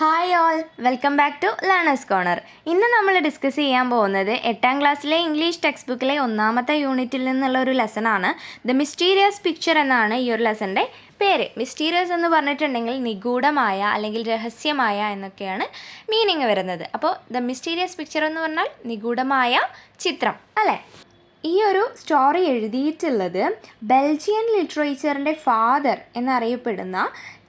Hi all, welcome back to learners corner. ഇന്ന് നമ്മൾ discuss ചെയ്യാൻ പോകുന്നത് 8ാം ക്ലാസ്സിലെ ഇംഗ്ലീഷ് ടെക്സ്റ്റ് ബുക്കിലെ 1ാമത്തെ യൂണിറ്റിൽ നിന്നുള്ള ഒരു ലെസണാണ്. ദ മിസ്റ്റീരിയസ് പിക്ചർ എന്നാണ് ഈ ഒരു ലെസൻ്റെ പേര്. മിസ്റ്റീരിയസ് എന്ന് പറഞ്ഞിട്ടുണ്ടെങ്കിൽ നിഗൂഢമായ അല്ലെങ്കിൽ രഹസ്യമായ എന്നൊക്കെയാണ് മീനിങ് വരുന്നത്. അപ്പോൾ ദ മിസ്റ്റീരിയസ് പിക്ചർ എന്ന് പറഞ്ഞാൽ നിഗൂഢമായ ചിത്രം അല്ലേ. ഈ ഒരു സ്റ്റോറി എഴുതിയിട്ടുള്ളത് ബെൽജിയൻ ലിറ്ററേച്ചറിൻ്റെ ഫാദർ എന്നറിയപ്പെടുന്ന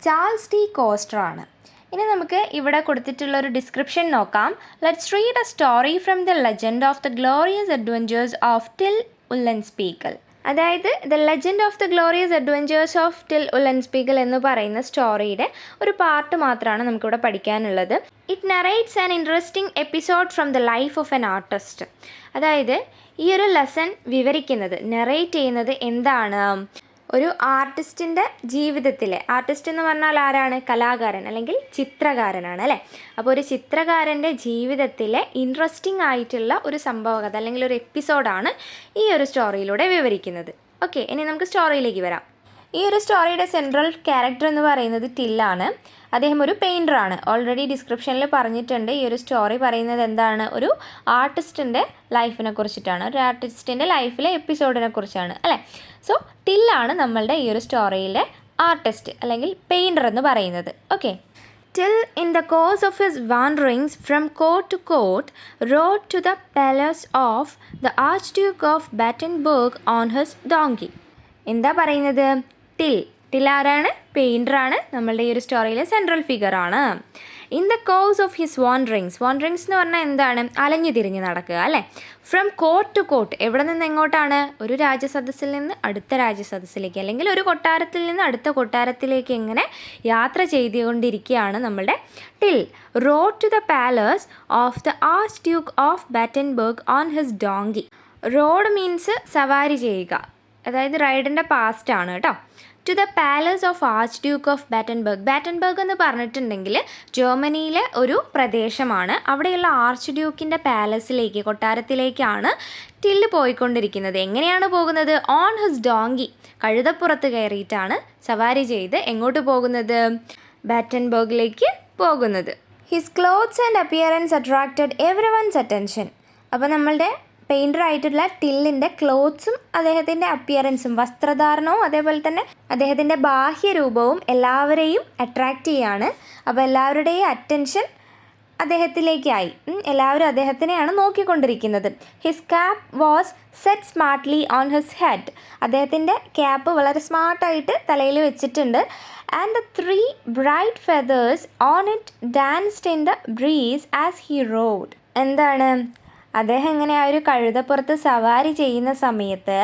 ചാൾസ് ടി കോസ്റ്റർ ആണ്. ഇനി നമുക്ക് ഇവിടെ കൊടുത്തിട്ടുള്ള ഒരു ഡിസ്ക്രിപ്ഷൻ നോക്കാം. Let's read a story from the legend of the glorious adventures of Till Ulenspiegel. അതായത് the legend of the glorious adventures of Till Ulenspiegel എന്ന് പറയുന്ന സ്റ്റോറിയുടെ ഒരു പാർട്ട് മാത്രമാണ് നമുക്കിവിടെ പഠിക്കാനുള്ളത്. It narrates an interesting episode from the life of an artist. അതായത് ഈ ഒരു ലെസൺ വിവരിക്കുന്നത്, നറേറ്റ് ചെയ്യുന്നത് എന്താണ്, ഒരു ആർട്ടിസ്റ്റിൻ്റെ ജീവിതത്തിലെ, ആർട്ടിസ്റ്റ് എന്ന് പറഞ്ഞാൽ ആരാണ്? കലാകാരൻ അല്ലെങ്കിൽ ചിത്രകാരനാണ് അല്ലേ. അപ്പോൾ ഒരു ചിത്രകാരൻ്റെ ജീവിതത്തിലെ ഇൻട്രസ്റ്റിംഗ് ആയിട്ടുള്ള ഒരു സംഭവകഥ അല്ലെങ്കിൽ ഒരു എപ്പിസോഡാണ് ഈ ഒരു സ്റ്റോറിയിലൂടെ വിവരിക്കുന്നത്. ഓക്കെ, ഇനി നമുക്ക് സ്റ്റോറിയിലേക്ക് വരാം. ഈ ഒരു സ്റ്റോറിയുടെ സെൻട്രൽ ക്യാരക്ടർ എന്ന് പറയുന്നത് ടില്ലാണ്. അദ്ദേഹം ഒരു പെയിൻറ്ററാണ്. ഓൾറെഡി ഡിസ്ക്രിപ്ഷനിൽ പറഞ്ഞിട്ടുണ്ട്. ഈ ഒരു സ്റ്റോറി പറയുന്നത് എന്താണ്? ഒരു ആർട്ടിസ്റ്റിൻ്റെ ലൈഫിനെ കുറിച്ചിട്ടാണ്, ഒരു ആർട്ടിസ്റ്റിൻ്റെ ലൈഫിലെ എപ്പിസോഡിനെ കുറിച്ചാണ് അല്ലേ. സോ ടില്ലാണ് നമ്മളുടെ ഈ ഒരു സ്റ്റോറിയിലെ ആർട്ടിസ്റ്റ് അല്ലെങ്കിൽ പെയിൻറ്റർ എന്ന് പറയുന്നത്. Okay. Till in the course of his wanderings from court to court rode to the palace of the Archduke of Battenberg on his donkey. എന്താ പറയുന്നത്? ടിൽ ആരാണ്? പെയിൻറ്ററാണ്. നമ്മളുടെ ഈ ഒരു സ്റ്റോറിയിലെ സെൻട്രൽ ഫിഗറാണ്. In the course of his wanderings എന്ന് പറഞ്ഞാൽ എന്താണ്? അലഞ്ഞു തിരിഞ്ഞ് നടക്കുക അല്ലേ. ഫ്രം കോർട്ട് ടു കോർട്ട്, എവിടെ നിന്ന് എങ്ങോട്ടാണ്? ഒരു രാജസദസ്സിൽ നിന്ന് അടുത്ത രാജസദസ്സിലേക്ക് അല്ലെങ്കിൽ ഒരു കൊട്ടാരത്തിൽ നിന്ന് അടുത്ത കൊട്ടാരത്തിലേക്ക് ഇങ്ങനെ യാത്ര ചെയ്തുകൊണ്ടിരിക്കുകയാണ് നമ്മളുടെ Till. Rode to the palace of the archduke of Battenberg on his donkey. Rode means സവാരി ചെയ്യുക, അതായത് റൈഡിൻ്റെ പാസ്റ്റ് ആണ് കേട്ടോ. To the palace of archduke of Battenberg എന്ന് പറഞ്ഞിട്ടുണ്ടെങ്കിൽ ജർമ്മനിയിലെ ഒരു പ്രദേശമാണ്. അവിടെയുള്ള ആർച്ച് ഡ്യൂക്കിൻ്റെ പാലസിലേക്ക്, കൊട്ടാരത്തിലേക്കാണ് ടില്ല് പോയിക്കൊണ്ടിരിക്കുന്നത്. എങ്ങനെയാണ് പോകുന്നത്? ഓൺ ഹിസ് ഡോങ്കി, കഴുതപ്പുറത്ത് കയറിയിട്ടാണ് സവാരി ചെയ്ത് എങ്ങോട്ട് പോകുന്നത്? ബാറ്റൻബർഗിലേക്ക് പോകുന്നത്. His clothes and appearance attracted everyone's attention. അപ്പോൾ നമ്മളുടെ പെയിൻറ്റർ ആയിട്ടുള്ള ടില്ലിൻ്റെ ക്ലോത്ത്സും അദ്ദേഹത്തിൻ്റെ അപ്പിയറൻസും, വസ്ത്രധാരണവും അതേപോലെ തന്നെ അദ്ദേഹത്തിൻ്റെ ബാഹ്യരൂപവും എല്ലാവരെയും അട്രാക്റ്റ് ചെയ്യാണ്. അപ്പോൾ എല്ലാവരുടെയും അറ്റൻഷൻ അദ്ദേഹത്തിലേക്കായി. എല്ലാവരും അദ്ദേഹത്തിനെയാണ് നോക്കിക്കൊണ്ടിരിക്കുന്നത്. His cap was set smartly on his head. അദ്ദേഹത്തിൻ്റെ ക്യാപ്പ് വളരെ സ്മാർട്ടായിട്ട് തലയിൽ വെച്ചിട്ടുണ്ട്. And the 3 bright feathers on it danced in the breeze as he rode. എന്താണ്? അദ്ദേഹം ഇങ്ങനെ ആ ഒരു കഴുതപ്പുറത്ത് സവാരി ചെയ്യുന്ന സമയത്ത്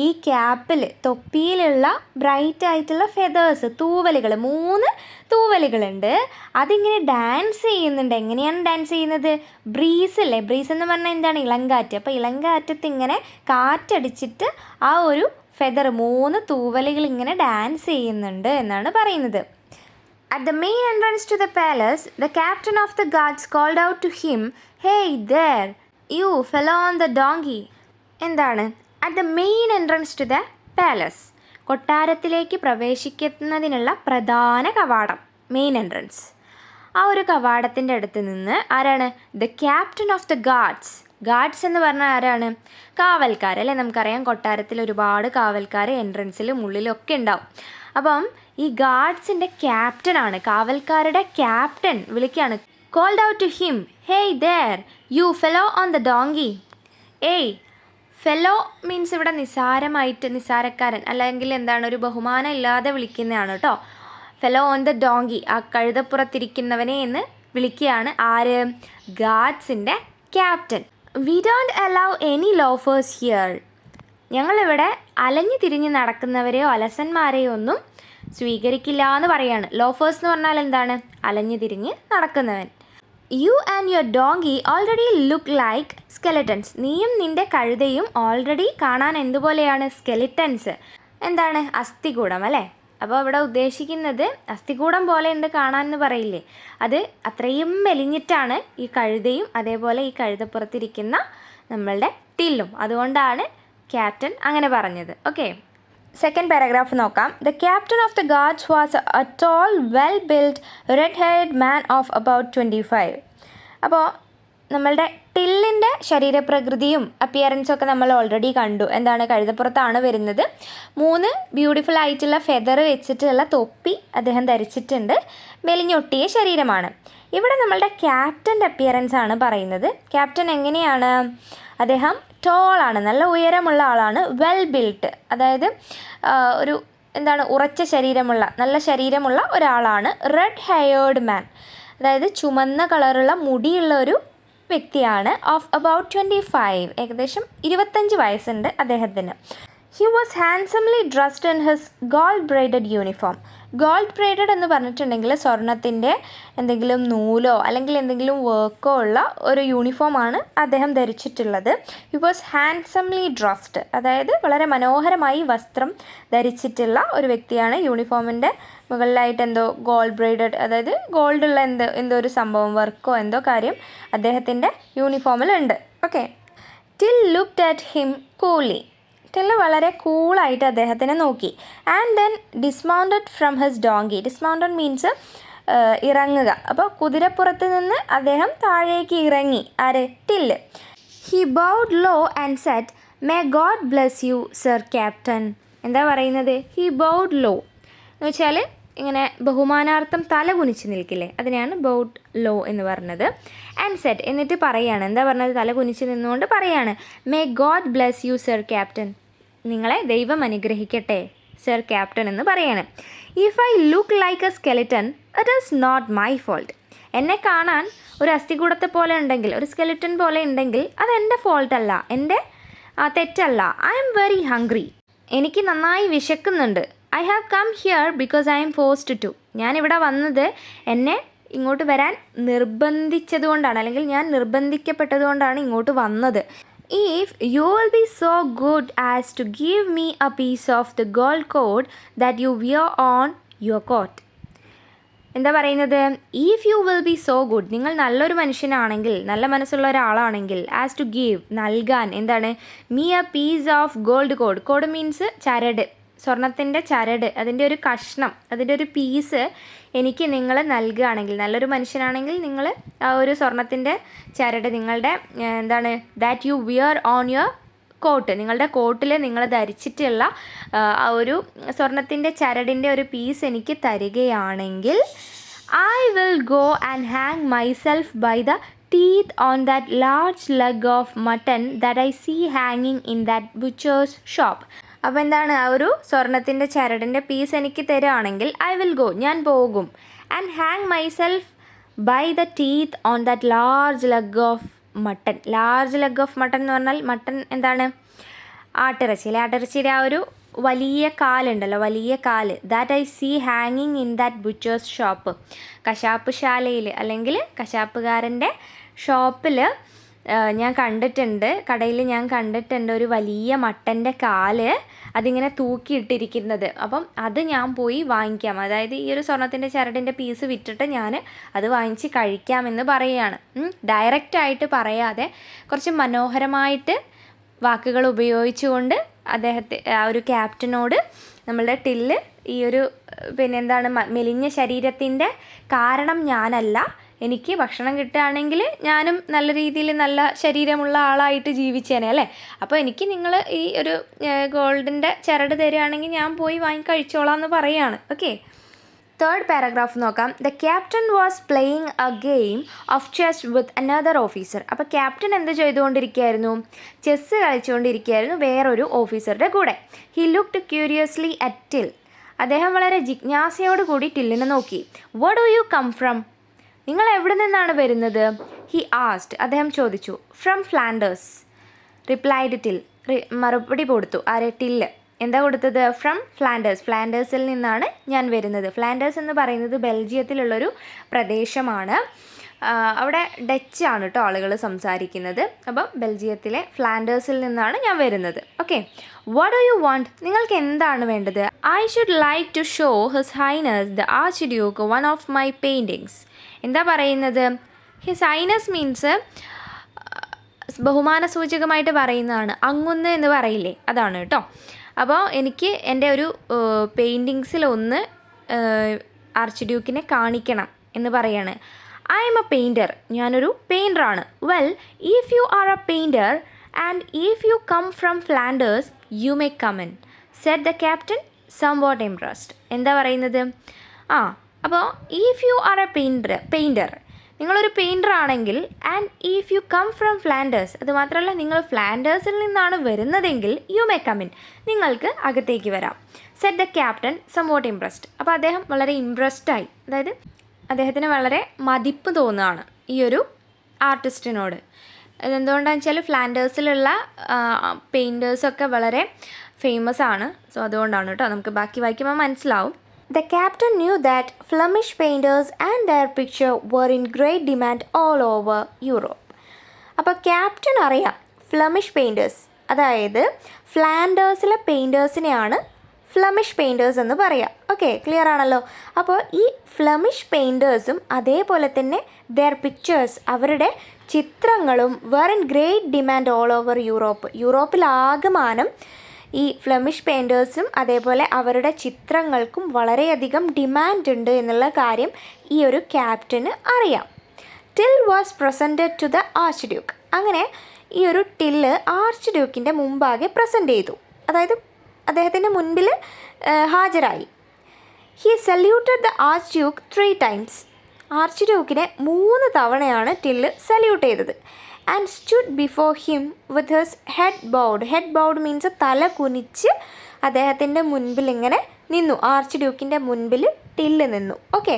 ഈ ക്യാപ്പിൽ, തൊപ്പിയിലുള്ള ബ്രൈറ്റ് ആയിട്ടുള്ള ഫെദേഴ്സ്, തൂവലുകൾ, 3 തൂവലുകളുണ്ട്. അതിങ്ങനെ ഡാൻസ് ചെയ്യുന്നുണ്ട്. എങ്ങനെയാണ് ഡാൻസ് ചെയ്യുന്നത്? ബ്രീസ് അല്ലേ. ബ്രീസ് എന്ന് പറഞ്ഞാൽ എന്താണ്? ഇളങ്കാറ്റ്. അപ്പോൾ ഇളങ്കാറ്റത്ത് ഇങ്ങനെ കാറ്റടിച്ചിട്ട് ആ ഒരു ഫെദർ, 3 തൂവലുകൾ ഇങ്ങനെ ഡാൻസ് ചെയ്യുന്നുണ്ട് എന്നാണ് പറയുന്നത്. At the main entrance to the palace, the captain of the guards called out to him, "Hey there, you fellow on the donkey." എന്താണ്? At the main entrance to the palace, കൊട്ടാരത്തിലേക്ക് പ്രവേശിക്കുന്നതിനുള്ള പ്രധാന കവാടം, main entrance. ആ ഒരു കവാടത്തിൻ്റെ അടുത്ത് നിന്ന് ആരാണ്? The captain of the guards എന്ന് പറഞ്ഞാൽ ആരാണ്? കാവൽക്കാർ അല്ലേ. നമുക്കറിയാം കൊട്ടാരത്തിൽ ഒരുപാട് കാവൽക്കാർ എൻട്രൻസിലും ഉള്ളിലും ഒക്കെ ഉണ്ടാവും. അപ്പം ഈ ഗാർഡ്സിൻ്റെ ക്യാപ്റ്റനാണ്, കാവൽക്കാരുടെ ക്യാപ്റ്റൻ വിളിക്കുകയാണ്. Called out to him, hey there you fellow on the donkey. ഏയ്, ഫെലോ മീൻസ് ഇവിടെ നിസാരക്കാരൻ അല്ലെങ്കിൽ എന്താണ്, ഒരു ബഹുമാനം ഇല്ലാതെ വിളിക്കുന്നതാണ് കേട്ടോ. ഫെലോ ഓൺ ദ ഡോങ്കി, ആ കഴുതപ്പുറത്തിരിക്കുന്നവനെ എന്ന് വിളിക്കുകയാണ്. ആര്? ഗാർഡ്സിൻ്റെ captain. We don't allow any loafers here. ഞങ്ങളിവിടെ അലഞ്ഞു തിരിഞ്ഞ് നടക്കുന്നവരെയോ അലസന്മാരെയോ ഒന്നും സ്വീകരിക്കില്ല എന്ന് പറയാണ്. ലോഫേഴ്സ് എന്ന് പറഞ്ഞാൽ എന്താണ്? അലഞ്ഞു തിരിഞ്ഞ് നടക്കുന്നവൻ. You and your donkey already look like skeletons. നീയും നിൻ്റെ കഴുതയും ഓൾറെഡി കാണാൻ എന്തുപോലെയാണ്? സ്കെലിറ്റൻസ്. എന്താണ്? അസ്ഥികൂടം അല്ലേ. അപ്പോൾ ഇവിടെ ഉദ്ദേശിക്കുന്നത് അസ്ഥികൂടം പോലെ ഉണ്ട് കാണാൻ എന്ന് പറയില്ലേ, അത് അത്രയും മെലിഞ്ഞിട്ടാണ് ഈ കഴുതയും അതേപോലെ ഈ കഴുതപ്പുറത്തിരിക്കുന്ന നമ്മളുടെ ടില്ലും. അതുകൊണ്ടാണ് ക്യാപ്റ്റൻ അങ്ങനെ പറഞ്ഞത്. ഓക്കെ. സെക്കൻഡ് പാരഗ്രാഫ് നോക്കാം. The captain of the guards was a tall well built red haired man of about 25. അപ്പോൾ നമ്മളുടെ ടില്ലിൻ്റെ ശരീരപ്രകൃതിയും അപ്പിയറൻസും ഒക്കെ നമ്മൾ ഓൾറെഡി കണ്ടു. എന്താണ്, കഴുതപ്പുറത്താണ് വരുന്നത്. 3 ബ്യൂട്ടിഫുൾ ആയിട്ടുള്ള ഫെദർ വെച്ചിട്ടുള്ള തൊപ്പി അദ്ദേഹം ധരിച്ചിട്ടുണ്ട്. മെലിഞ്ഞൊട്ടിയ ശരീരമാണ്. ഇവിടെ നമ്മളുടെ ക്യാപ്റ്റൻ്റെ അപ്പിയറൻസ് ആണ് പറയുന്നത്. ക്യാപ്റ്റൻ എങ്ങനെയാണ്? അദ്ദേഹം ടോളാണ്, നല്ല ഉയരമുള്ള ആളാണ്. വെൽ ബിൽട്ട്, അതായത് ഒരു എന്താണ്, ഉറച്ച ശരീരമുള്ള, നല്ല ശരീരമുള്ള ഒരാളാണ്. റെഡ് ഹെയർഡ് മാൻ, അതായത് ചുമന്ന കളറുള്ള മുടിയുള്ള ഒരു വ്യക്തിയാണ്. ഓഫ് അബൌട്ട് 25, ഏകദേശം 25 വയസ്സുണ്ട് അദ്ദേഹത്തിന്. He was handsomely dressed in his gold braided uniform. Gold braided എന്ന് പറഞ്ഞിട്ടുണ്ടെങ്കിൽ സ്വർണത്തിൻ്റെ എന്തെങ്കിലും നൂലോ അല്ലെങ്കിൽ എന്തെങ്കിലും വർക്കോ ഉള്ള ഒരു യൂണിഫോമാണ് അദ്ദേഹം ധരിച്ചിട്ടുള്ളത്. ഹി വാസ് ഹാൻഡ്സംലി ഡ്രസ്ഡ്, അതായത് വളരെ മനോഹരമായി വസ്ത്രം ധരിച്ചിട്ടുള്ള ഒരു വ്യക്തിയാണ്. യൂണിഫോമിൻ്റെ മുകളിലായിട്ട് എന്തോ ഗോൾഡ് ബ്രെയ്ഡഡ്, അതായത് ഗോൾഡുള്ള എന്തോ ഒരു സംഭവം, വർക്കോ എന്തോ കാര്യം അദ്ദേഹത്തിൻ്റെ യൂണിഫോമിലുണ്ട്. Okay. Till looked at him coolly. Till വളരെ കൂളായിട്ട് അദ്ദേഹത്തിനെ നോക്കി. And then dismounted from his donkey. Dismounted means ഇറങ്ങുക. അപ്പോൾ കുതിരപ്പുറത്ത് നിന്ന് അദ്ദേഹം താഴേക്ക് ഇറങ്ങി. ആര്? Till. He bowed low and said, may God bless you sir captain. എന്താ പറയുന്നത്? ഹി ബൗഡ് ലോ എന്ന് വെച്ചാൽ ഇങ്ങനെ ബഹുമാനാർത്ഥം തല കുനിച്ച് നിൽക്കില്ലേ, അതിനെയാണ് ബൗഡ് ലോ എന്ന് പറഞ്ഞത്. ആൻഡ് സെറ്റ്, എന്നിട്ട് പറയാണ്. എന്താ പറഞ്ഞത്? തല കുനിച്ച് നിന്നുകൊണ്ട് പറയാണ്, may God bless you sir captain. നിങ്ങളെ ദൈവം അനുഗ്രഹിക്കട്ടെ സർ ക്യാപ്റ്റൻ എന്ന് പറയാണ്. If I look like a skeleton it is not my fault. എന്നെ കാണാൻ ഒരു അസ്ഥികൂടത്തെ പോലെ ഉണ്ടെങ്കിൽ, ഒരു സ്കെലിറ്റൻ പോലെ ഉണ്ടെങ്കിൽ അത് എൻ്റെ ഫോൾട്ടല്ല, എൻ്റെ തെറ്റല്ല. I'm very hungry. എനിക്ക് നന്നായി വിശക്കുന്നുണ്ട്. I have come here because I'm forced to. ഞാനിവിടെ വന്നത് എന്നെ ഇങ്ങോട്ട് വരാൻ നിർബന്ധിച്ചതുകൊണ്ടാണ്, അല്ലെങ്കിൽ ഞാൻ നിർബന്ധിക്കപ്പെട്ടതുകൊണ്ടാണ് ഇങ്ങോട്ട് വന്നത്. If you will be so good as to give me a piece of the gold cord that you wear on your coat. എന്താ പറയുന്നത്? If you will be so good, നിങ്ങൾ നല്ലൊരു മനുഷ്യനാണെങ്കിൽ, നല്ല മനസ്സുള്ള ഒരാളാണെങ്കിൽ, ആസ് ടു ഗീവ്, നൽകാൻ, എന്താണ്, me a piece of gold cord. Cord means ചരട്, സ്വർണത്തിൻ്റെ ചരട്, അതിൻ്റെ ഒരു കഷ്ണം, അതിൻ്റെ ഒരു പീസ് എനിക്ക് നിങ്ങൾ നൽകുകയാണെങ്കിൽ, നല്ലൊരു മനുഷ്യനാണെങ്കിൽ നിങ്ങൾ ആ ഒരു സ്വർണത്തിൻ്റെ ചരട്, നിങ്ങളുടെ എന്താണ്, that you wear on your coat, നിങ്ങളുടെ കോട്ടിൽ നിങ്ങൾ ധരിച്ചിട്ടുള്ള ആ ഒരു സ്വർണത്തിൻ്റെ ചരടിൻ്റെ ഒരു പീസ് എനിക്ക് തരികയാണെങ്കിൽ, I will go and hang myself by the teeth on that large leg of mutton that I see hanging in that butcher's shop. അപ്പോൾ എന്താണ്, ആ ഒരു സ്വർണത്തിൻ്റെ ചരടിൻ്റെ പീസ് എനിക്ക് തരുകയാണെങ്കിൽ ഐ വിൽ ഗോ, ഞാൻ പോകും, and hang myself by the teeth on that large leg of mutton. Large leg of mutton എന്ന് പറഞ്ഞാൽ, മട്ടൺ എന്താണ്, ആട്ടിറച്ചിയിലെ, ആട്ടിറച്ചിയുടെ ആ ഒരു വലിയ കാലുണ്ടല്ലോ, വലിയ കാല്. ദാറ്റ് ഐ സീ ഹാങ്ങിങ് ഇൻ ദാറ്റ് ബുച്ചേഴ്സ് ഷോപ്പ്. കശാപ്പ് ശാലയിൽ അല്ലെങ്കിൽ കശാപ്പുകാരൻ്റെ ഷോപ്പിൽ ഞാൻ കണ്ടിട്ടുണ്ട്, കടയിൽ ഞാൻ കണ്ടിട്ടുണ്ട് ഒരു വലിയ മട്ടൻ്റെ കാല് അതിങ്ങനെ തൂക്കിയിട്ടിരിക്കുന്നത്. അപ്പം അത് ഞാൻ പോയി വാങ്ങിക്കാം, അതായത് ഈ ഒരു സ്വർണത്തിൻ്റെ ചരടിൻ്റെ പീസ് വിറ്റിട്ട് ഞാൻ അത് വാങ്ങിച്ച് കഴിക്കാമെന്ന് പറയുകയാണ്. ഡയറക്റ്റായിട്ട് പറയാതെ കുറച്ച് മനോഹരമായിട്ട് വാക്കുകൾ ഉപയോഗിച്ചുകൊണ്ട് ആ ഒരു ക്യാപ്റ്റനോട് നമ്മളുടെ ടില്ല് ഈ ഒരു പിന്നെന്താണ്, മെലിഞ്ഞ ശരീരത്തിൻ്റെ കാരണം ഞാനല്ല, എനിക്ക് ഭക്ഷണം കിട്ടുകയാണെങ്കിൽ ഞാനും നല്ല രീതിയിൽ നല്ല ശരീരമുള്ള ആളായിട്ട് ജീവിച്ചേനെ അല്ലേ. അപ്പോൾ എനിക്ക് നിങ്ങൾ ഈ ഒരു ഗോൾഡിൻ്റെ ചരട് തരികയാണെങ്കിൽ ഞാൻ പോയി വാങ്ങി കഴിച്ചോളാം എന്ന് പറയുകയാണ്. ഓക്കെ. തേർഡ് പാരഗ്രാഫ് നോക്കാം. The captain was playing A game of chess with another officer. അപ്പോൾ ക്യാപ്റ്റൻ എന്ത് ചെയ്തുകൊണ്ടിരിക്കുകയായിരുന്നു? ചെസ്സ് കളിച്ചുകൊണ്ടിരിക്കുകയായിരുന്നു വേറൊരു ഓഫീസറുടെ കൂടെ. He looked curiously at till. അദ്ദേഹം വളരെ ജിജ്ഞാസയോട് കൂടി ടില്ലിനെ നോക്കി. വർ ഡു യു കം ഫ്രം? നിങ്ങൾ എവിടെ നിന്നാണ് വരുന്നത്? ഹി ആസ്ഡ്. അദ്ദേഹം ചോദിച്ചു. From Flanders replied till. മറുപടി കൊടുത്തു ആരെ? ടില്ല്. എന്താ കൊടുത്തത്? From Flanders. ഫ്ലാൻഡേഴ്സിൽ നിന്നാണ് ഞാൻ വരുന്നത്. ഫ്ലാൻഡേഴ്സ് എന്ന് പറയുന്നത് ബെൽജിയത്തിലുള്ളൊരു പ്രദേശമാണ്. അവിടെ ഡച്ചാണ് കേട്ടോ ആളുകൾ സംസാരിക്കുന്നത്. അപ്പം ബെൽജിയത്തിലെ ഫ്ലാൻഡേഴ്സിൽ നിന്നാണ് ഞാൻ വരുന്നത്. Okay. What do you want? നിങ്ങൾക്ക് എന്താണ് വേണ്ടത്? I should like to show his highness the archduke one of my paintings. എന്താ പറയുന്നത്? ഹിസ് ഹൈനസ് മീൻസ് ബഹുമാന സൂചകമായിട്ട് പറയുന്നതാണ്. അങ്ങുന്ന് എന്ന് പറയില്ലേ, അതാണ് കേട്ടോ. അപ്പോൾ എനിക്ക് എൻ്റെ ഒരു പെയിൻറ്റിങ്സിലൊന്ന് ആർച്ച് ഡ്യൂക്കിനെ കാണിക്കണം എന്ന് പറയാണ്. ഐ എം എ പെയിൻറ്റർ, ഞാനൊരു പെയിൻറ്ററാണ്. Well, if you are a painter and if you come from Flanders you may come in, said the captain somewhat impressed. എന്താ പറയുന്നത്? അപ്പോൾ if you are a painter, നിങ്ങളൊരു പെയിൻറ്റർ ആണെങ്കിൽ, and if you come from Flanders, അതുമാത്രമല്ല നിങ്ങൾ ഫ്ലാൻഡേഴ്സിൽ നിന്നാണ് വരുന്നതെങ്കിൽ, you may come in, നിങ്ങൾക്ക് അകത്തേക്ക് വരാം. Set the captain somewhat impressed. അപ്പോൾ അദ്ദേഹം വളരെ ഇംപ്രസ്ഡായി, അതായത് അദ്ദേഹത്തിന് വളരെ മതിപ്പ് തോന്നുകയാണ് ഈ ഒരു ആർട്ടിസ്റ്റിനോട്. അതെന്തുകൊണ്ടാണെന്ന് വെച്ചാൽ ഫ്ലാൻഡേഴ്സിലുള്ള പെയിൻറ്റേഴ്സൊക്കെ വളരെ ഫേമസ് ആണ്. സോ അതുകൊണ്ടാണ് കേട്ടോ. നമുക്ക് ബാക്കി വായിക്കുമ്പോൾ മനസ്സിലാവും. The captain knew that Flemish painters and their picture were in great demand all over Europe. അപ്പോൾ ക്യാപ്റ്റൻ അറിയാം ഫ്ലമിഷ് പെയിൻറ്റേഴ്സ്, അതായത് ഫ്ലാൻഡേഴ്സിലെ പെയിൻറ്റേഴ്സിനെയാണ് ഫ്ലമിഷ് പെയിൻറ്റേഴ്സ് എന്ന് പറയാം. ഓക്കെ, ക്ലിയർ ആണല്ലോ. അപ്പോൾ ഈ ഫ്ലമിഷ് പെയിൻറ്റേഴ്സും അതേപോലെ തന്നെ ദെയർ പിക്ചേഴ്സ്, അവരുടെ ചിത്രങ്ങളും were in great demand all over Europe. യൂറോപ്പിലാകമാനം ഈ ഫ്ലെമിഷ് പെയിൻറ്റേഴ്സും അതേപോലെ അവരുടെ ചിത്രങ്ങൾക്കും വളരെയധികം ഡിമാൻഡ് ഉണ്ട് എന്നുള്ള കാര്യം ഈ ഒരു ക്യാപ്റ്റന് അറിയാം. Till was presented to the archduke. അങ്ങനെ ഈ ഒരു ടില്ല് ആർച്ച് ഡ്യൂക്കിൻ്റെ മുമ്പാകെ പ്രസൻറ്റ് ചെയ്തു, അതായത് അദ്ദേഹത്തിൻ്റെ മുൻപിൽ ഹാജരായി. He saluted the archduke 3 times. ആർച്ച് ഡ്യൂക്കിനെ 3 തവണയാണ് ടില്ല് സല്യൂട്ട് ചെയ്തത്. And stood before him with his head bowed. Head bowed means തല കുനിച്ച് അദ്ദേഹത്തിൻ്റെ മുൻപിൽ ഇങ്ങനെ നിന്നു. ആർച്ച് ഡ്യൂക്കിൻ്റെ മുൻപിൽ ടില്ല് നിന്നു. Okay.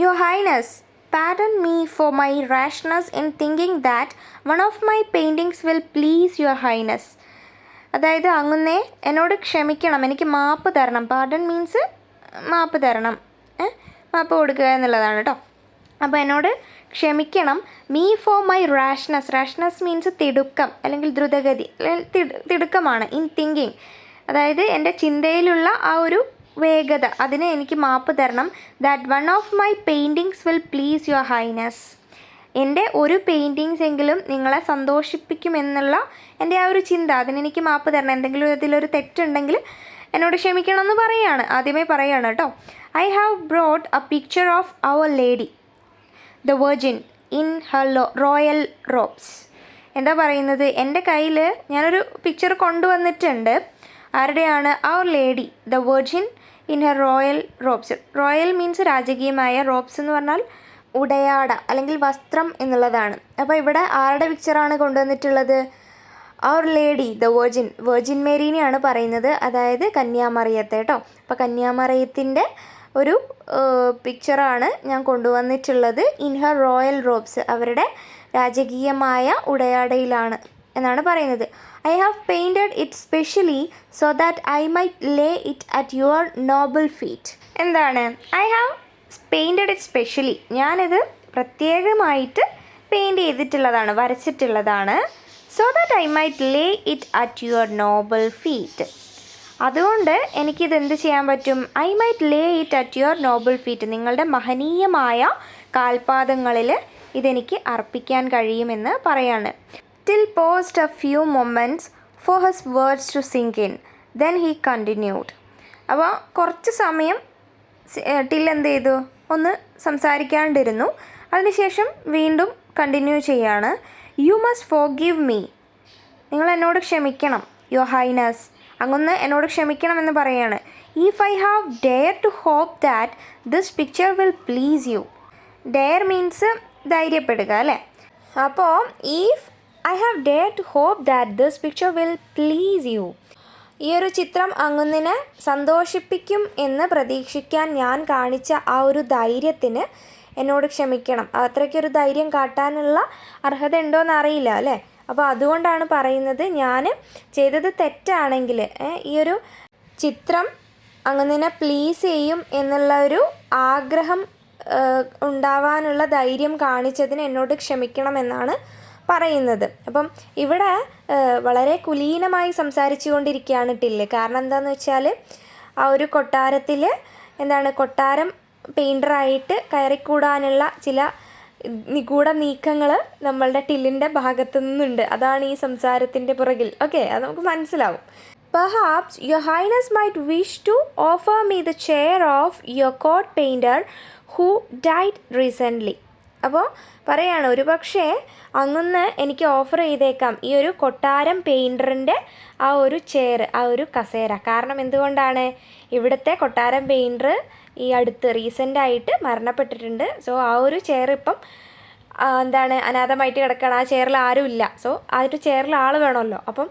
Your highness, pardon me for my rashness in thinking that one of my paintings will please your highness. അതായത് അങ്ങുന്നേ എന്നോട് ക്ഷമിക്കണം, എനിക്ക് മാപ്പ് തരണം. പാർഡൺ മീൻസ് മാപ്പ് തരണം, മാപ്പ് കൊടുക്കുക എന്നുള്ളതാണ് കേട്ടോ. അപ്പോൾ എന്നോട് ക്ഷമിക്കണം. Me for my rashness. Rashness means തിടുക്കം അല്ലെങ്കിൽ ദ്രുതഗതി, തിടുക്കമാണ്. ഇൻ തിങ്കിങ്, അതായത് എൻ്റെ ചിന്തയിലുള്ള ആ ഒരു വേഗത, അതിന് എനിക്ക് മാപ്പ് തരണം. That one of my paintings will please your highness. എൻ്റെ ഒരു പെയിൻറ്റിങ്സ് എങ്കിലും നിങ്ങളെ സന്തോഷിപ്പിക്കുമെന്നുള്ള എൻ്റെ ആ ഒരു ചിന്ത, അതിനെനിക്ക് മാപ്പ് തരണം. എന്തെങ്കിലും ഇതിലൊരു തെറ്റുണ്ടെങ്കിൽ എന്നോട് ക്ഷമിക്കണം എന്ന് പറയുകയാണ്, ആദ്യമേ പറയുകയാണ് കേട്ടോ. I have brought a picture of Our Lady the Virgin in her royal robes. എന്താ പറയുന്നത്? എൻ്റെ കയ്യിൽ ഞാനൊരു പിക്ചർ കൊണ്ടുവന്നിട്ടുണ്ട്. ആരുടെയാണ്? Our Lady the Virgin in her royal robes. Royal means രാജകീയമായ, റോബ്സ് എന്ന് പറഞ്ഞാൽ ഉടയാട അല്ലെങ്കിൽ വസ്ത്രം എന്നുള്ളതാണ്. അപ്പോൾ ഇവിടെ ആരുടെ പിക്ചറാണ് കൊണ്ടുവന്നിട്ടുള്ളത്? അവർ ലേഡി ദ വെർജിൻ, വെർജിൻ മേരീനെയാണ് പറയുന്നത്, അതായത് കന്യാമറിയത്തെ കേട്ടോ. അപ്പോൾ കന്യാമറിയത്തിൻ്റെ ഒരു പിക്ചറാണ് ഞാൻ കൊണ്ടുവന്നിട്ടുള്ളത്. ഇൻ ഹർ റോയൽ റോബ്സ്, അവരുടെ രാജകീയമായ ഉടയാടയിലാണ് എന്നാണ് പറയുന്നത്. I have painted it specially so that I might lay it at your noble feet. എന്താണ്? I have painted it specially, ഞാനിത് പ്രത്യേകമായിട്ട് പെയിൻറ്റ് ചെയ്തിട്ടുള്ളതാണ്, വരച്ചിട്ടുള്ളതാണ്. So that I might lay it at your noble feet. അതുകൊണ്ട് എനിക്കിത് എന്ത് ചെയ്യാൻ പറ്റും? I might lay it at your noble feet, നിങ്ങളുടെ മഹനീയമായ കാൽപാദങ്ങളിൽ ഇതെനിക്ക് അർപ്പിക്കാൻ കഴിയുമെന്ന് പറയാണ്. Till paused a few moments for his words to zinc in, then he continued. അപ്പോൾ കുറച്ച് സമയം ടിൽ എന്ത് ചെയ്തു? ഒന്ന് സംസാരിക്കാണ്ടിരുന്നു. അതിനുശേഷം വീണ്ടും കണ്ടിന്യൂ ചെയ്യാണ്. യു മസ്റ്റ് ഫോർഗിവ് മീ, നിങ്ങൾ എന്നോട് ക്ഷമിക്കണം. യുവർ ഹൈനസ്, അങ്ങൊന്ന് എന്നോട് ക്ഷമിക്കണമെന്ന് പറയാണ്. If I have dare to hope that this picture will please you. Dare means ധൈര്യപ്പെടുക അല്ലേ? അപ്പോൾ if I have dare to hope that this picture will please you, ഈ ഒരു ചിത്രം അങ്ങുന്നിനെ സന്തോഷിപ്പിക്കും എന്ന് പ്രതീക്ഷിക്കാൻ ഞാൻ കാണിച്ച ആ ഒരു ധൈര്യത്തിന് എന്നോട് ക്ഷമിക്കണം. അത്രയ്ക്കൊരു ധൈര്യം കാട്ടാനുള്ള അർഹത ഉണ്ടോയെന്ന് അറിയില്ല അല്ലേ? അപ്പോൾ അതുകൊണ്ടാണ് പറയുന്നത്, ഞാൻ ചെയ്തത് തെറ്റാണെങ്കിൽ ഈ ഒരു ചിത്രം അങ്ങനെ പ്ലീസ് ചെയ്യും എന്നുള്ള ഒരു ആഗ്രഹം ഉണ്ടാവാനുള്ള ധൈര്യം കാണിച്ചതിന് എന്നോട് ക്ഷമിക്കണമെന്നാണ് പറയുന്നത്. അപ്പം ഇവിടെ വളരെ കുലീനമായി സംസാരിച്ചു കൊണ്ടിരിക്കുകയാണ് ടില്ല്. കാരണം എന്താണെന്ന് വെച്ചാൽ ആ ഒരു കൊട്ടാരത്തിൽ കൊട്ടാരം പെയിൻറ്ററായിട്ട് കയറിക്കൂടാനുള്ള ചില നിഗൂഢ നീക്കങ്ങൾ നമ്മളുടെ ടില്ലിൻ്റെ ഭാഗത്തു നിന്നുണ്ട്. അതാണ് ഈ സംസാരത്തിൻ്റെ പുറകിൽ. ഓക്കെ, അത് നമുക്ക് മനസ്സിലാവും. perhaps your highness might wish to offer me the chair of your court painter who died recently. അപ്പോൾ പറയാണ്, ഒരു പക്ഷേ അങ്ങൊന്ന് എനിക്ക് ഓഫർ ചെയ്തേക്കാം ഈ ഒരു കൊട്ടാരം പെയിൻറ്ററിൻ്റെ ആ ഒരു ചെയർ, ആ ഒരു കസേര. കാരണം എന്തുകൊണ്ടാണ്? ഇവിടുത്തെ കൊട്ടാരം പെയിൻറ്റർ ഈ അടുത്ത് റീസെൻ്റായിട്ട് മരണപ്പെട്ടിട്ടുണ്ട്. സോ ആ ഒരു ചെയർ ഇപ്പം അനാഥമായിട്ട് കിടക്കുകയാണ്. ആ ചെയറിൽ ആരും ഇല്ല. സോ ആ ഒരു ചെയറിൽ ആൾ വേണമല്ലോ. അപ്പം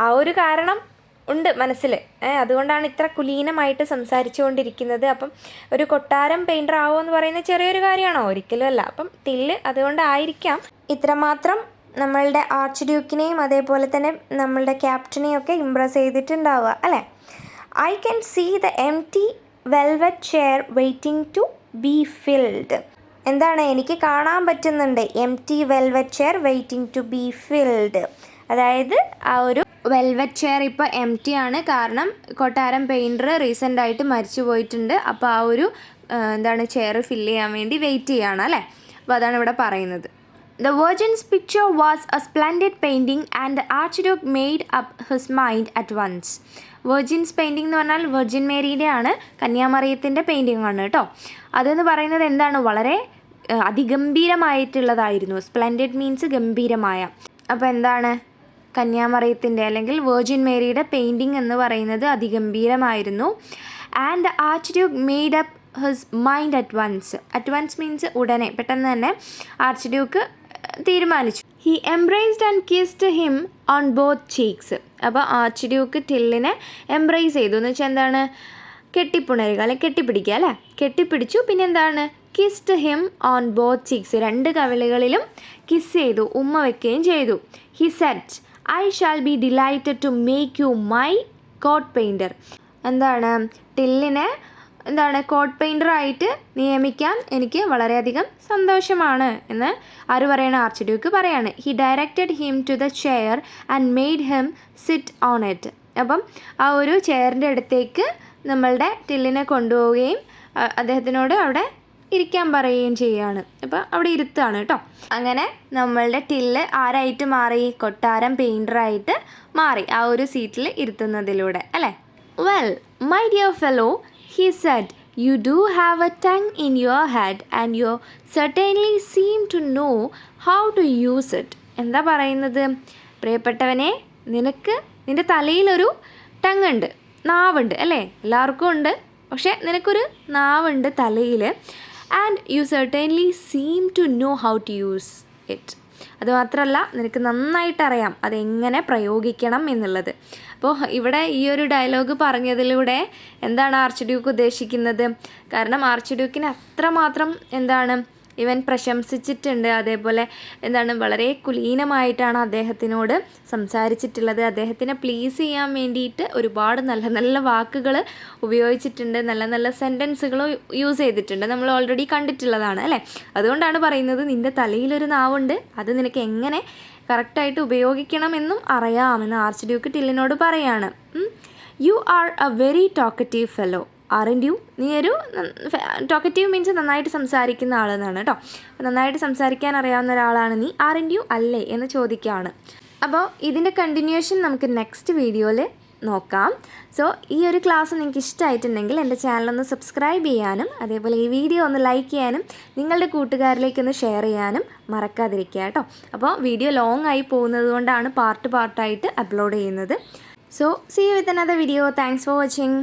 ആ ഒരു കാരണം ഉണ്ട് മനസ്സിൽ. അതുകൊണ്ടാണ് ഇത്ര കുലീനമായിട്ട് സംസാരിച്ചു കൊണ്ടിരിക്കുന്നത്. അപ്പം ഒരു കൊട്ടാരം പെയിൻറ്റർ ആവുക എന്ന് പറയുന്നത് ചെറിയൊരു കാര്യമാണോ? ഒരിക്കലും അല്ല. അപ്പം ടില്ല് അതുകൊണ്ടായിരിക്കാം ഇത്രമാത്രം നമ്മളുടെ ആർച്ച് ഡ്യൂക്കിനെയും അതേപോലെ തന്നെ നമ്മളുടെ ക്യാപ്റ്റനെയും ഒക്കെ ഇമ്പ്രസ് ചെയ്തിട്ടുണ്ടാവുക അല്ലേ? I can see the empty velvet chair waiting to be filled. എനിക്ക് കാണാൻ പറ്റുന്നുണ്ട് empty velvet chair waiting to be filled. അതായത് ആ ഒരു വെൽവെറ്റ് ചെയർ ഇപ്പോൾ എംപ്റ്റി ആണ്. കാരണം കൊട്ടാരം പെയിൻറ്റർ റീസെൻ്റായിട്ട് മരിച്ചു പോയിട്ടുണ്ട്. അപ്പോൾ ആ ഒരു ചെയർ ഫില്ല് ചെയ്യാൻ വേണ്ടി വെയിറ്റ് ചെയ്യുകയാണ് അല്ലേ? അപ്പോൾ അതാണ് ഇവിടെ പറയുന്നത്. The Virgin's picture was a splendid painting and the Archduke made up his mind at once. Virgins painting എന്ന് പറഞ്ഞാൽ വെർജിൻ മേരിയുടെ ആണ്, കന്യാമറിയത്തിൻ്റെ പെയിൻറ്റിംഗ് ആണ് കേട്ടോ. അതെന്ന് പറയുന്നത് വളരെ അതിഗംഭീരമായിട്ടുള്ളതായിരുന്നു. സ്പ്ലെൻഡിഡ് മീൻസ് ഗംഭീരമായ. അപ്പോൾ കന്യാമറിയത്തിൻ്റെ അല്ലെങ്കിൽ വെർജിൻ മേരിയുടെ പെയിൻറ്റിംഗ് എന്ന് പറയുന്നത് അതിഗംഭീരമായിരുന്നു. And the archduke made up his mind at once. At once means ഉടനെ, പെട്ടെന്ന് തന്നെ ആർച്ച് ഡ്യൂക്ക് തീരുമാനിച്ചു. He embraced and kissed him on both cheeks. അപ്പോൾ ആർച്ച് ഡ്യൂക്ക് ടില്ലിനെ എംബ്രേസ് ചെയ്തു എന്ന് വെച്ചാൽ കെട്ടിപ്പുണരുക അല്ലെങ്കിൽ കെട്ടിപ്പിടിക്കുക അല്ലേ? കെട്ടിപ്പിടിച്ചു. പിന്നെ kissed him on both cheeks. 2 കവിളുകളിലും കിസ് ചെയ്തു, ഉമ്മ വയ്ക്കുകയും ചെയ്തു. He said, I shall be delighted to make you my court painter. ടില്ലിനെ court പെയിൻറ്ററായിട്ട് നിയമിക്കാൻ എനിക്ക് വളരെയധികം സന്തോഷമാണ് എന്ന് ആര് പറയണം? ആർച്ച് ഡ്യൂക്ക് പറയാണ്. He directed him to the chair and made him sit on it. അപ്പം ആ ഒരു ചെയറിൻ്റെ അടുത്തേക്ക് നമ്മളുടെ ടില്ലിനെ കൊണ്ടുപോവുകയും അദ്ദേഹത്തിനോട് അവിടെ ഇരിക്കാൻ പറയുകയും ചെയ്യുകയാണ്. അപ്പോൾ അവിടെ ഇരുത്തുകയാണ് കേട്ടോ. അങ്ങനെ നമ്മളുടെ ടില്ല് ആരായിട്ട് മാറി? കൊട്ടാരം പെയിൻറ്ററായിട്ട് മാറി, ആ ഒരു സീറ്റിൽ ഇരുത്തുന്നതിലൂടെ അല്ലേ? Well my dear fellow, he said, you do have a tongue in your head and you certainly seem to know how to use it. എന്താ പറയുന്നത്? പ്രിയപ്പെട്ടവനെ, നിൻ്റെ തലയിലൊരു ടങ് ഉണ്ട്, നാവുണ്ട് അല്ലേ? എല്ലാവർക്കും ഉണ്ട്. പക്ഷേ നിനക്കൊരു നാവുണ്ട് തലയിൽ. And you certainly seem to know how to use it. അതുമാത്രമല്ല, നിനക്ക് നന്നായിട്ടറിയാം അതെങ്ങനെ പ്രയോഗിക്കണം എന്നുള്ളത്. അപ്പോൾ ഇവിടെ ഈ ഒരു ഡയലോഗ് പറഞ്ഞതിലൂടെ എന്താണ് ആർച്ച് ഡ്യൂക്ക് ഉദ്ദേശിക്കുന്നത്? കാരണം ആർച്ച് ഡ്യൂക്കിനെ അത്രമാത്രം ഇവൻ പ്രശംസിച്ചിട്ടുണ്ട്. അതേപോലെ വളരെ കുലീനമായിട്ടാണ് അദ്ദേഹത്തിനോട് സംസാരിച്ചിട്ടുള്ളത്. അദ്ദേഹത്തിനെ പ്ലീസ് ചെയ്യാൻ വേണ്ടിയിട്ട് ഒരുപാട് നല്ല നല്ല വാക്കുകൾ ഉപയോഗിച്ചിട്ടുണ്ട്, നല്ല നല്ല സെൻറ്റൻസുകൾ യൂസ് ചെയ്തിട്ടുണ്ട്. നമ്മൾ ഓൾറെഡി കണ്ടിട്ടുള്ളതാണ് അല്ലേ? അതുകൊണ്ടാണ് പറയുന്നത് നിൻ്റെ തലയിലൊരു നാവുണ്ട്, അത് നിനക്ക് എങ്ങനെ കറക്റ്റായിട്ട് ഉപയോഗിക്കണമെന്നും അറിയാമെന്ന് ആർച്ച് ഡ്യൂക്ക് ടില്ലിനോട് പറയാണ്. You are a very talkative fellow aren't you. നീ ഒരു ടോക്കറ്റീവ് മീൻസ് നന്നായിട്ട് സംസാരിക്കുന്ന ആളെന്നാണ് കേട്ടോ. നന്നായിട്ട് സംസാരിക്കാൻ അറിയാവുന്ന ഒരാളാണ് നീ, ആറിൻ്റ് യു അല്ലേ എന്ന് ചോദിക്കുകയാണ്. അപ്പോൾ ഇതിൻ്റെ കണ്ടിന്യൂഷൻ നമുക്ക് നെക്സ്റ്റ് വീഡിയോയിൽ നോക്കാം. സോ ഈ ഒരു ക്ലാസ് നിങ്ങൾക്ക് ഇഷ്ടമായിട്ടുണ്ടെങ്കിൽ എൻ്റെ ചാനലൊന്ന് സബ്സ്ക്രൈബ് ചെയ്യാനും അതേപോലെ ഈ വീഡിയോ ഒന്ന് ലൈക്ക് ചെയ്യാനും നിങ്ങളുടെ കൂട്ടുകാരിലേക്കൊന്ന് ഷെയർ ചെയ്യാനും മറക്കാതിരിക്കുക കേട്ടോ. അപ്പോൾ വീഡിയോ ലോങ് ആയി പോകുന്നത് കൊണ്ടാണ് പാർട്ടായിട്ട് അപ്ലോഡ് ചെയ്യുന്നത്. So see you with another video. Thanks for watching.